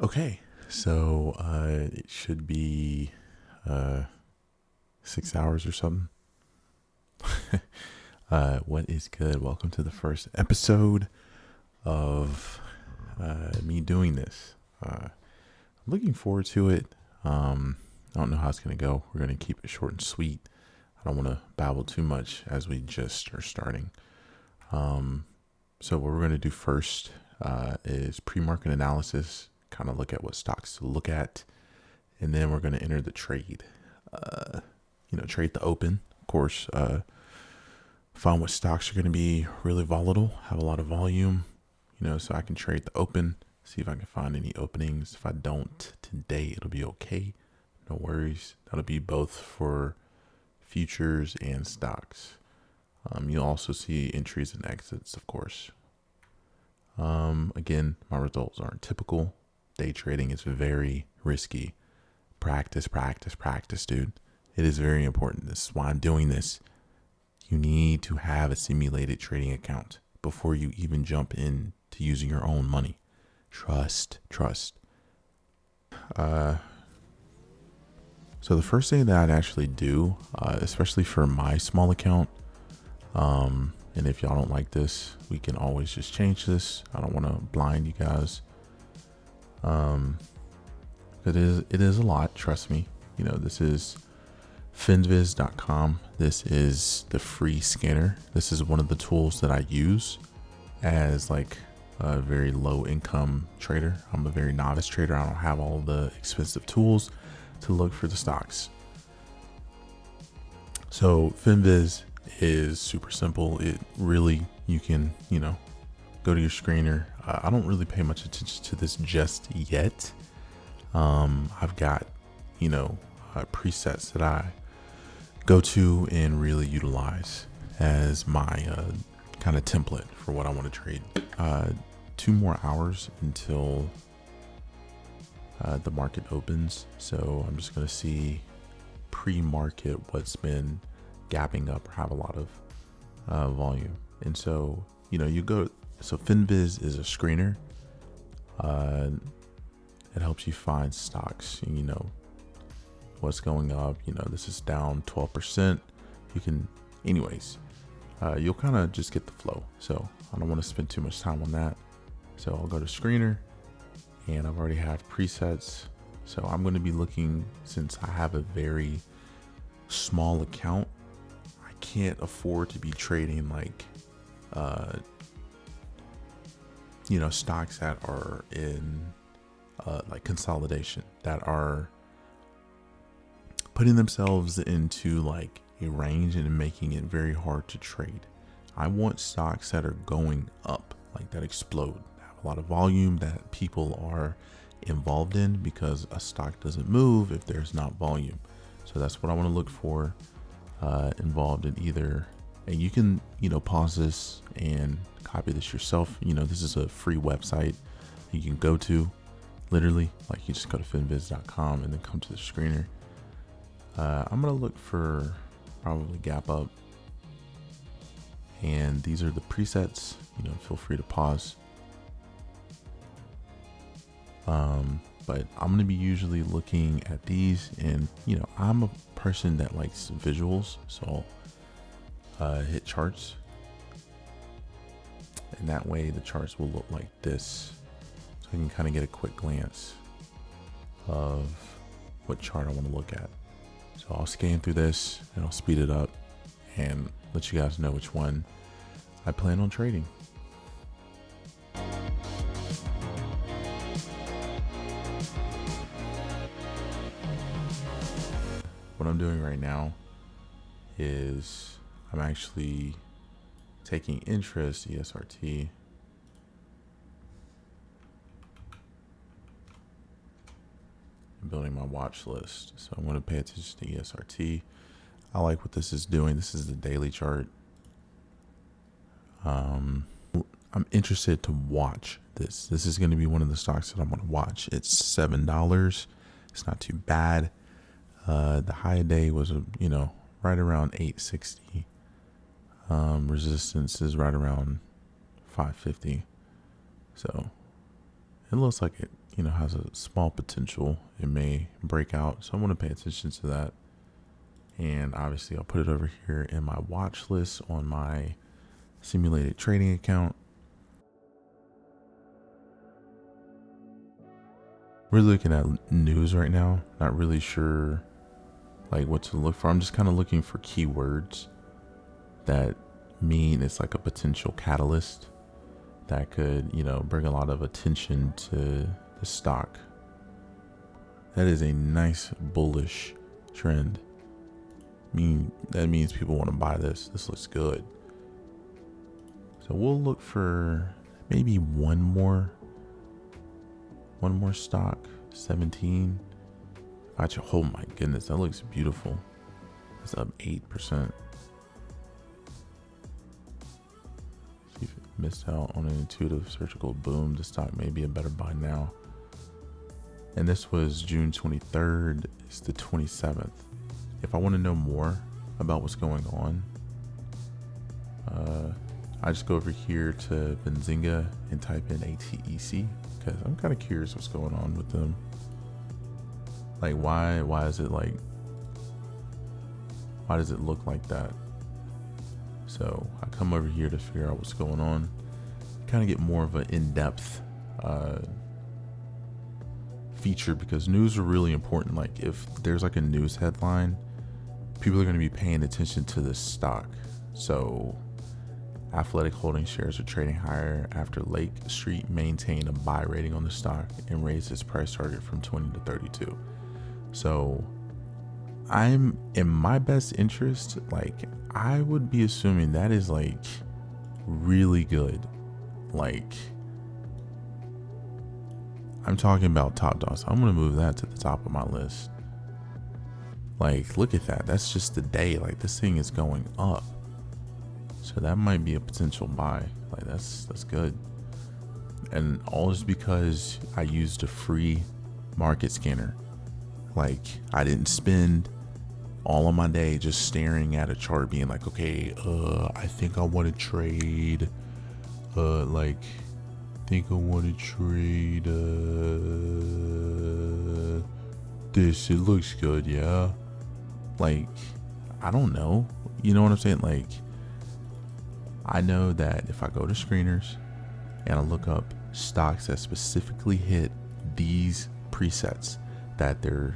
Okay, so it should be uh, 6 hours or something. What is good? Welcome to the first episode of me doing this. I'm looking forward to it. I don't know how it's going to go. We're going to keep it short and sweet. I don't want to babble too much as we just are starting. So what we're going to do first is pre-market analysis, kind of look at what stocks to look at, and then we're going to enter the trade. Trade the open, of course. Find what stocks are going to be really volatile, have a lot of volume, so I can trade the open, see if I can find any openings. If I don't today, it'll be okay. No worries. That'll be both for futures and stocks. You'll also see entries and exits, of course. Again, my results aren't typical. Day trading is very risky. Practice, dude. It is very important. This is why I'm doing this. You need to have a simulated trading account before you even jump in to using your own money. Trust. So the first thing that I'd actually do, especially for my small account, and if y'all don't like this, we can always just change this. I don't want to blind you guys. It is a lot, trust me. This is finviz.com. This is the free scanner. This is one of the tools that I use as like a very low income trader. I'm a very novice trader. I don't have all the expensive tools to look for the stocks. So Finviz is super simple. It really, you can, go to your screener. I don't really pay much attention to this just yet. I've got, presets that I go to and really utilize as my kind of template for what I want to trade. 2 more hours until the market opens. So I'm just going to see pre-market what's been gapping up or have a lot of volume. And so, so Finviz is a screener. It helps you find stocks, what's going up. This is down 12%. You can, you'll kind of just get the flow. So I don't want to spend too much time on that. So I'll go to screener, and I've already have presets. So I'm going to be looking, since I have a very small account, I can't afford to be trading like, stocks that are in like consolidation, that are putting themselves into like a range and making it very hard to trade. I want stocks that are going up, like that explode, have a lot of volume, that people are involved in, because a stock doesn't move if there's not volume. So that's what I want to look for, involved in either. And you can, pause this and copy this yourself. This is a free website you can go to, literally. Like, you just go to finviz.com and then come to the screener. I'm going to look for probably gap up. And these are the presets. Feel free to pause. But I'm going to be usually looking at these, and, I'm a person that likes visuals. So I'll hit charts. And that way the charts will look like this. So I can kind of get a quick glance of what chart I want to look at. So I'll scan through this and I'll speed it up and let you guys know which one I plan on trading. What I'm doing right now is I'm actually taking interest, ESRT. Building my watch list. So I'm going to pay attention to ESRT. I like what this is doing. This is the daily chart. I'm interested to watch this. This is going to be one of the stocks that I'm going to watch. It's $7. It's not too bad. The high day was, right around 860. Resistance is right around 550. So it looks like has a small potential. It may break out. So I want to pay attention to that. And obviously I'll put it over here in my watch list on my simulated trading account. We're looking at news right now. Not really sure like what to look for. I'm just kind of looking for keywords that mean it's like a potential catalyst that could, bring a lot of attention to the stock. That is a nice bullish trend. That means people want to buy this. This looks good. So we'll look for maybe one more stock. 17. Oh my goodness, that looks beautiful. It's up 8%. See if it missed out on an intuitive surgical boom. The stock may be a better buy now. And this was June 23rd. It's the 27th. If I want to know more about what's going on, I just go over here to Benzinga and type in ATEC because I'm kind of curious what's going on with them. Like why is it like, why does it look like that? So I come over here to figure out what's going on, kind of get more of an in-depth feature, because news are really important. Like if there's like a news headline, people are going to be paying attention to this stock. So Athletic Holdings shares are trading higher after Lake Street maintained a buy rating on the stock and raised its price target from 20 to 32. So I'm in my best interest. Like I would be assuming that is like really good. Like I'm talking about top dogs. I'm going to move that to the top of my list. Like, look at that. That's just the day. Like this thing is going up. So that might be a potential buy. Like that's good. And all is because I used a free market scanner. Like I didn't spend all of my day just staring at a chart being like, okay, I think I want to trade, I think I want to trade, this, it looks good. Yeah. Like, I don't know. You know what I'm saying? Like, I know that if I go to screeners and I look up stocks that specifically hit these presets, that they're,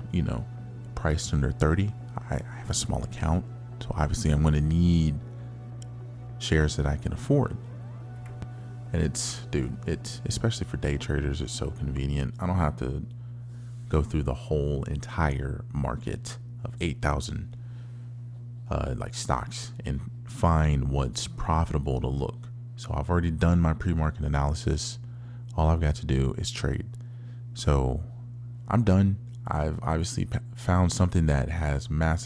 priced under 30, I have a small account. So obviously I'm going to need shares that I can afford. And it's especially for day traders, it's so convenient. I don't have to go through the whole entire market of 8,000 stocks and find what's profitable to look. So I've already done my pre-market analysis. All I've got to do is trade. So I'm done. I've obviously found something that has my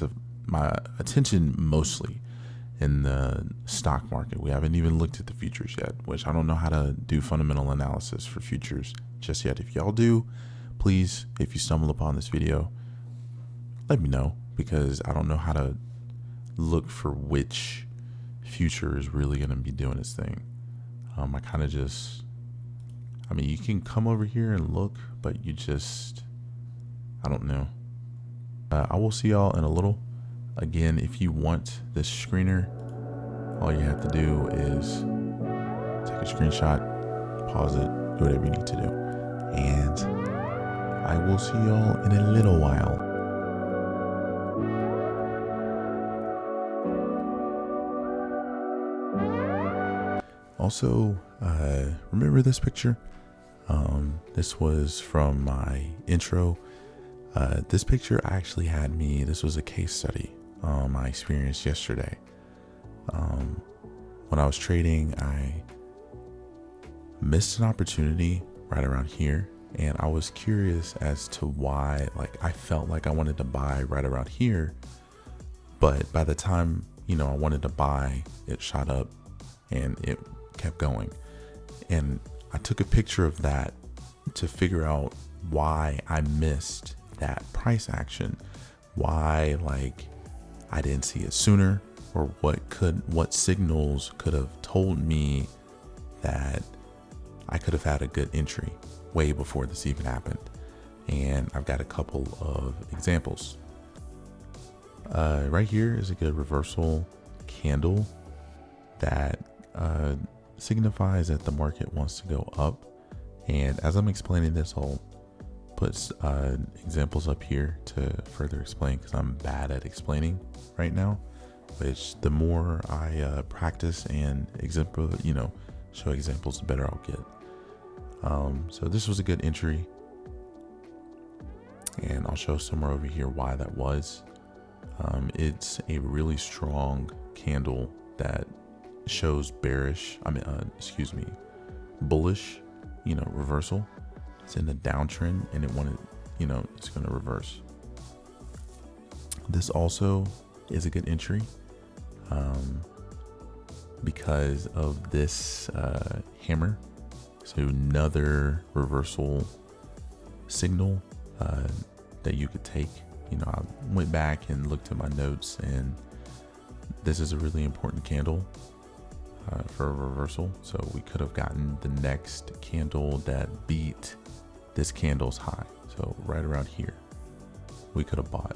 attention mostly in the stock market. We haven't even looked at the futures yet, which I don't know how to do fundamental analysis for futures just yet. If y'all do, please, if you stumble upon this video, let me know, because I don't know how to look for which future is really going to be doing its thing. I kind of just, you can come over here and look, but I don't know. I will see y'all in a little. Again, if you want this screener, all you have to do is take a screenshot, pause it, do whatever you need to do. And I will see y'all in a little while. Also, remember this picture? This was from my intro. This picture actually had me, this was a case study, I experienced yesterday. When I was trading, I missed an opportunity right around here, and I was curious as to why. Like, I felt like I wanted to buy right around here, but by the time, I wanted to buy, it shot up and it kept going. And I took a picture of that to figure out why I missed that price action, why I didn't see it sooner, or what signals could have told me that I could have had a good entry. way before this even happened. And I've got a couple of examples. Right here is a good reversal candle that signifies that the market wants to go up. And as I'm explaining this, I'll put examples up here to further explain, because I'm bad at explaining right now. Which the more I practice and show examples, the better I'll get. So this was a good entry, and I'll show somewhere over here why that was. It's a really strong candle that shows bullish, reversal. It's in the downtrend and it wanted, it's going to reverse. This also is a good entry because of this hammer. So another reversal signal that you could take. I went back and looked at my notes, and this is a really important candle for a reversal. So we could have gotten the next candle that beat this candle's high. So right around here, we could have bought.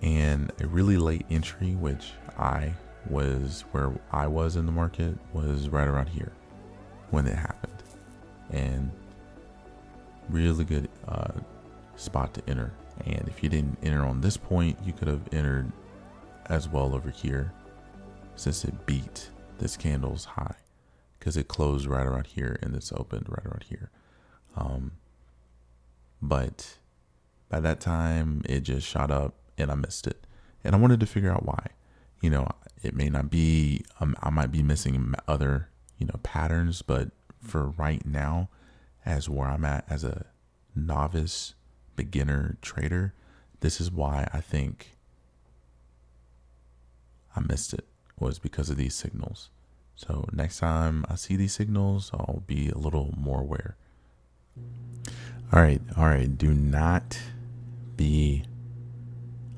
And a really late entry, which where I was in the market, was right around here when it happened. And really good spot to enter. And if you didn't enter on this point, you could have entered as well over here, since it beat this candle's high, because it closed right around here and it's opened right around here. But by that time, it just shot up and I missed it. And I wanted to figure out why. It may not be, I might be missing other, patterns, but for right now, as where I'm at as a novice beginner trader, this is why I think I missed it, was because of these signals. So next time I see these signals, I'll be a little more aware. All right. Do not be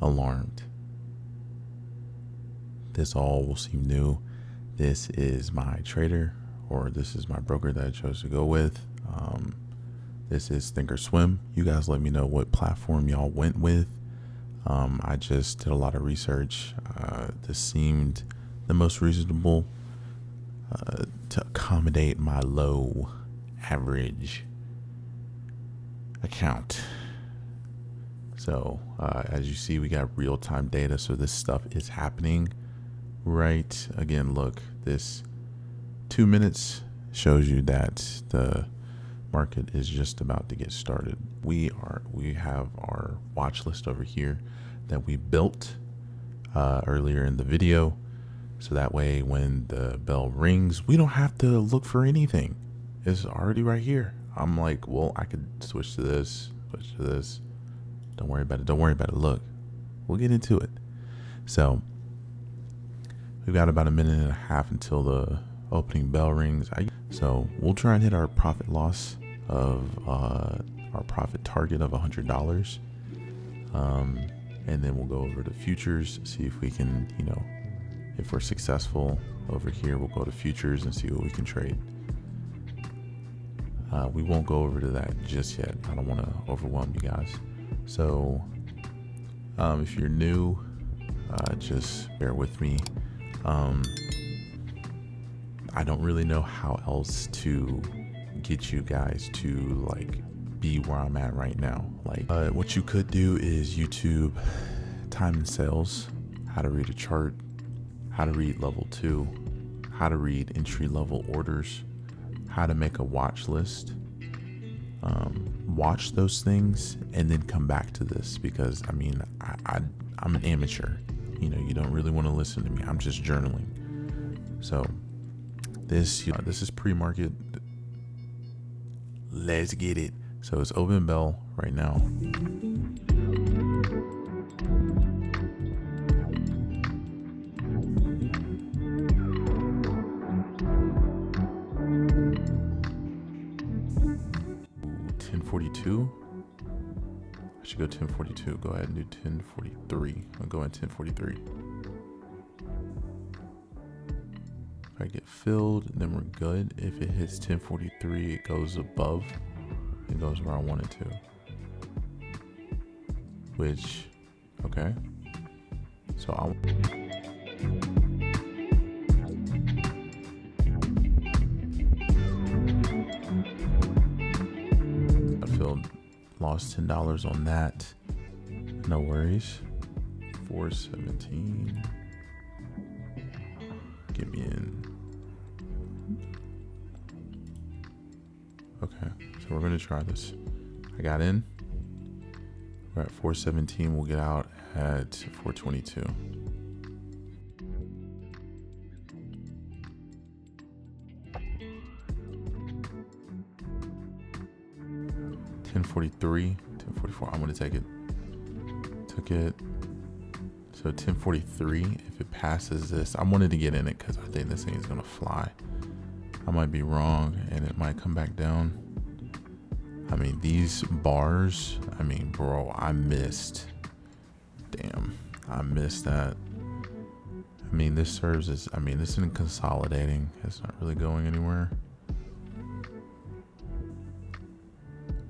alarmed. This all will seem new. This is my trader, or this is my broker that I chose to go with. This is Thinkorswim. You guys let me know what platform y'all went with. I just did a lot of research. This seemed the most reasonable to accommodate my low average account. So as you see, we got real-time data. So this stuff is happening. Right. Again, look, this 2 minutes shows you that the market is just about to get started. We have our watch list over here that we built earlier in the video. So that way, when the bell rings, we don't have to look for anything. It's already right here. I'm like, well, I could switch to this. Don't worry about it. Look, we'll get into it. So we've got about a minute and a half until the opening bell rings. So we'll try and hit our profit loss of our profit target of $100. And then we'll go over to futures, see if we can, if we're successful over here, we'll go to futures and see what we can trade. We won't go over to that just yet. I don't want to overwhelm you guys. So if you're new, just bear with me. I don't really know how else to get you guys to be where I'm at right now. What you could do is YouTube time and sales, how to read a chart, how to read level 2, how to read entry level orders, how to make a watch list. Watch those things and then come back to this, because I'm an amateur. You don't really want to listen to me. I'm just journaling. So this is pre-market. Let's get it. So it's open bell right now. $10.42. I should go 10.42. Go ahead and do 10.43. I'll go at 10.43. If I get filled, then we're good. If it hits 10.43, it goes above it goes where I want it to. Which, okay. So I feel lost $10 on that. No worries. 417. Get me in. Okay, so we're gonna try this. I got in. We're at 417. We'll get out at 422. $10.43, $10.44. I'm gonna take it. Took it. So $10.43. If it passes this, I wanted to get in it because I think this thing is gonna fly. I might be wrong, and it might come back down. I mean, these bars. I mean, bro, I missed. Damn, I missed that. I mean, this serves as. I mean, this isn't consolidating. It's not really going anywhere.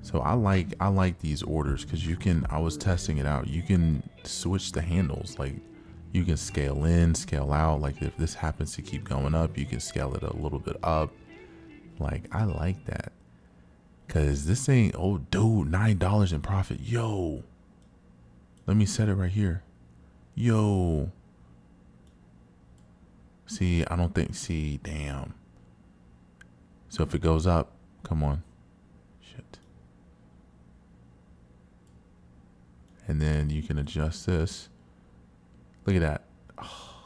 So I like these orders because you can. I was testing it out. You can switch the handles. Like, you can scale in, scale out. Like, if this happens to keep going up, you can scale it a little bit up. Like, I like that. Cause this thing, oh dude, $9 in profit. Yo. Let me set it right here. Yo. See, I don't think, see, damn. So if it goes up, come on. Shit. And then you can adjust this. Look at that. Oh.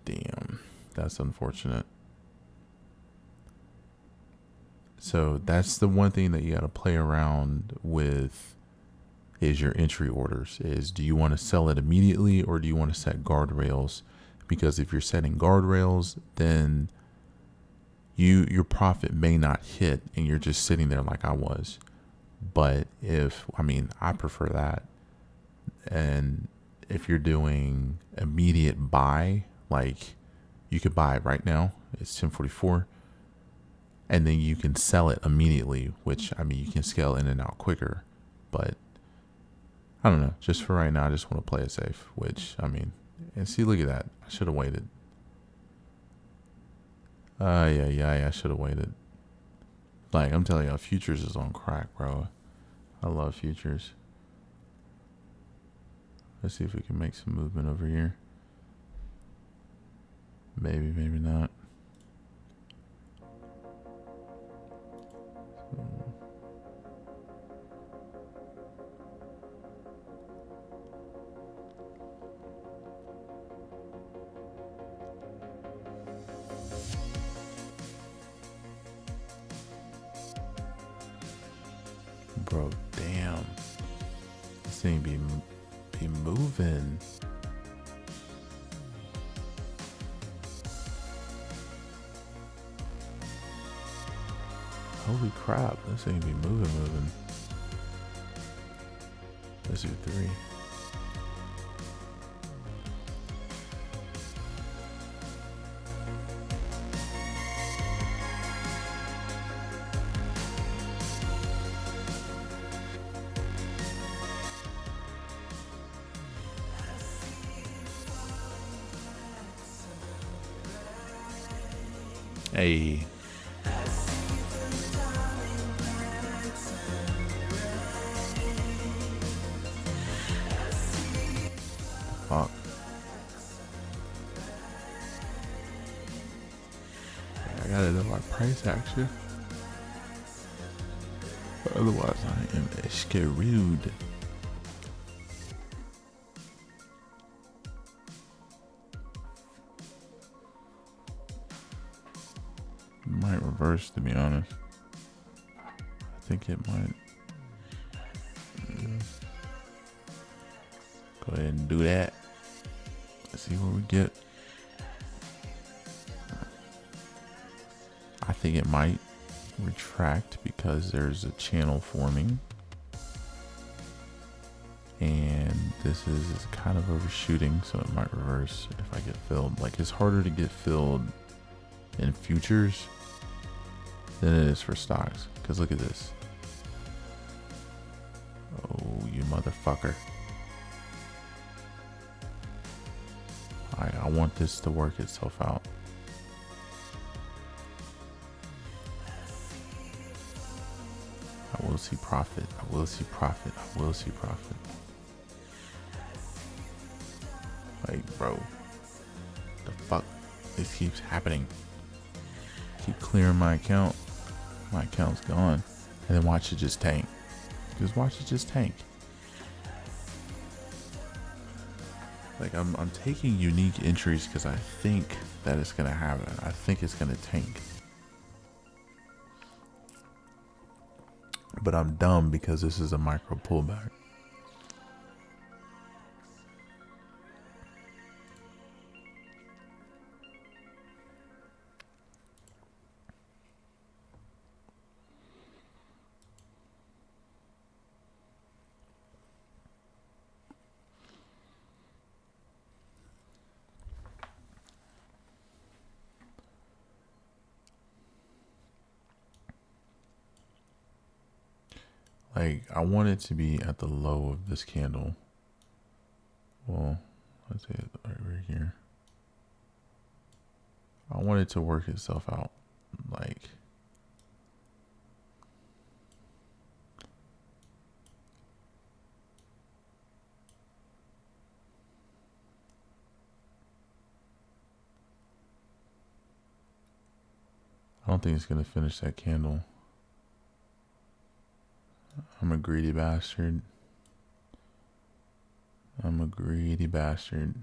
Damn. That's unfortunate. So that's the one thing that you got to play around with is your entry orders. Is do you want to sell it immediately or do you want to set guardrails? Because if you're setting guardrails, then your profit may not hit and you're just sitting there like I was. But I prefer that. And if you're doing immediate buy, like you could buy it right now, it's 1044. And then you can sell it immediately, which, I mean, you can scale in and out quicker. But, I don't know. Just for right now, I just want to play it safe. Which, I mean, and see, look at that. I should have waited. Yeah, I should have waited. Like, I'm telling you, futures is on crack, bro. I love futures. Let's see if we can make some movement over here. Maybe, maybe not. Bro, damn. This thing be moving. Holy crap, this thing be moving. Let's do 3. Hey. Fuck. I gotta know my price action. Otherwise, I am screwed. Might reverse, to be honest. I think it might. Go ahead and do that. Let's see where we get. I think it might retract because there's a channel forming. And this is kind of overshooting, so it might reverse if I get filled. Like, it's harder to get filled in futures than it is for stocks. Because look at this. Oh, you motherfucker. Alright, I want this to work itself out. I will see profit. I will see profit. I will see profit. Like, bro. The fuck? This keeps happening. Keep clearing my account. My account's gone. And then watch it just tank. Just watch it just tank. Like, I'm taking unique entries because I think that it's gonna happen. I think it's gonna tank. But I'm dumb because this is a micro pullback. Like, I want it to be at the low of this candle. Well, let's say it right here. I want it to work itself out. Like, I don't think it's going to finish that candle. I'm a greedy bastard. I'm a greedy bastard.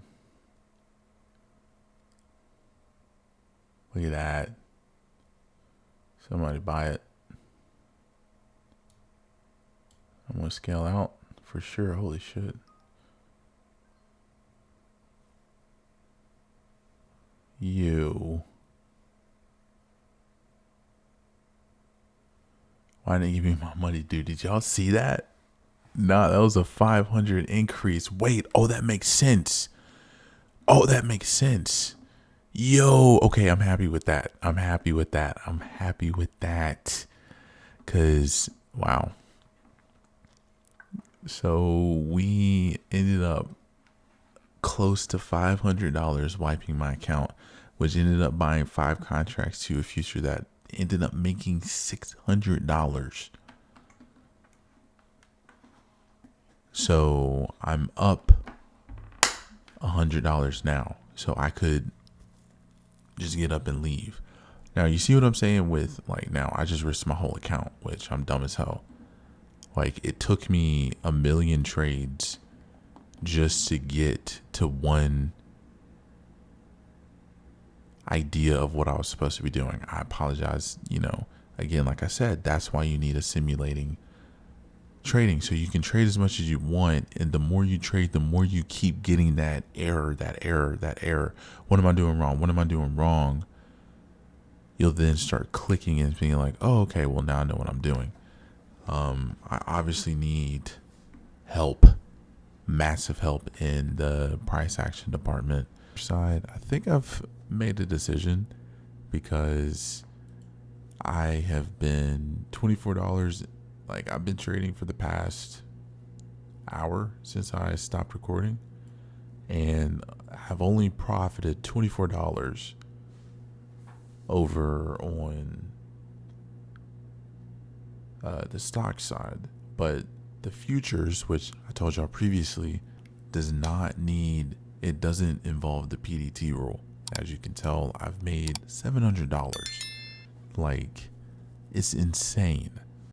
Look at that. Somebody buy it. I'm going to scale out for sure. Holy shit. You. Why didn't you give me my money, dude? Did y'all see that? Nah, that was a 500 increase. Wait, oh, that makes sense. Oh, that makes sense. Yo, okay, I'm happy with that. I'm happy with that. I'm happy with that. Because, wow. So we ended up close to $500 wiping my account, which ended up buying 5 contracts to a future that ended up making $600. So I'm up $100 now. So I could just get up and leave. Now you see what I'm saying with, like, now I just risked my whole account, which I'm dumb as hell. Like, it took me 1 million trades just to get to one idea of what I was supposed to be doing. I apologize. You know, again, like I said, that's why you need a simulating trading, so you can trade as much as you want, and the more you trade, the more you keep getting that error. What am I doing wrong? What am I doing wrong? You'll then start clicking and being like, oh, okay, well, now I know what I'm doing. I obviously need help, massive help in the price action department side. I think I've made a decision because I have been $24. Like, I've been trading for the past hour since I stopped recording, and have only profited $24 over on the stock side. But the futures, which I told y'all previously, doesn't involve the PDT rule. As you can tell, I've made $700. Like, it's insane.